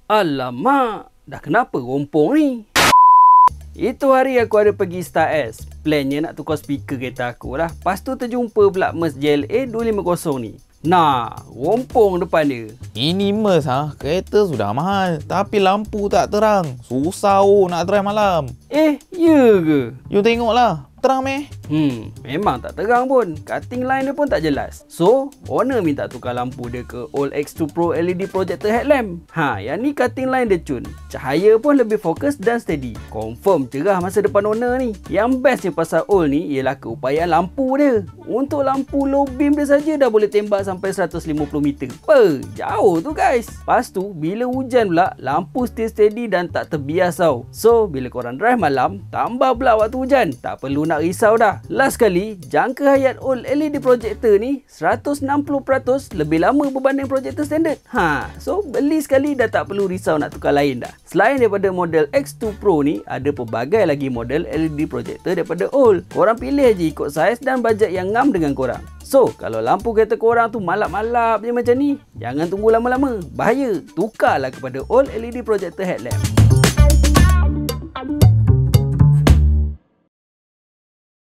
Alamak, dah kenapa rompong ni? Itu hari aku ada pergi Star S. Plannya nak tukar speaker kereta aku lah. Lepas tu terjumpa pula Merc JLA 250 ni. Nah, rompong depan dia. Ini Merc kereta sudah mahal tapi lampu tak terang. Susah nak drive malam. Ya ke? You tengoklah, terang meh? Memang tak terang pun. Cutting line dia pun tak jelas. So, owner minta tukar lampu dia ke All X2 Pro LED projector headlamp. Yang ni cutting line dia cun. Cahaya pun lebih fokus dan steady. Confirm cerah masa depan owner ni. Yang bestnya pasal All ni ialah keupayaan lampu dia. Untuk lampu low beam dia saja dah boleh tembak sampai 150 meter. Jauh tu guys. Lepas tu, bila hujan pula, lampu still steady dan tak terbias tau. So, bila korang drive malam, tambah pula waktu hujan. Tak perlu nak risau dah. Last kali, jangka hayat All LED projector ni 160% lebih lama berbanding projector standard. So beli sekali dah tak perlu risau nak tukar lain dah. Selain daripada model X2 Pro ni, ada pelbagai lagi model LED projector daripada All. Korang pilih je ikut saiz dan bajet yang ngam dengan korang. So, kalau lampu kereta korang tu malap-malap je macam ni, jangan tunggu lama-lama. Bahaya. Tukarlah kepada All LED projector headlamp.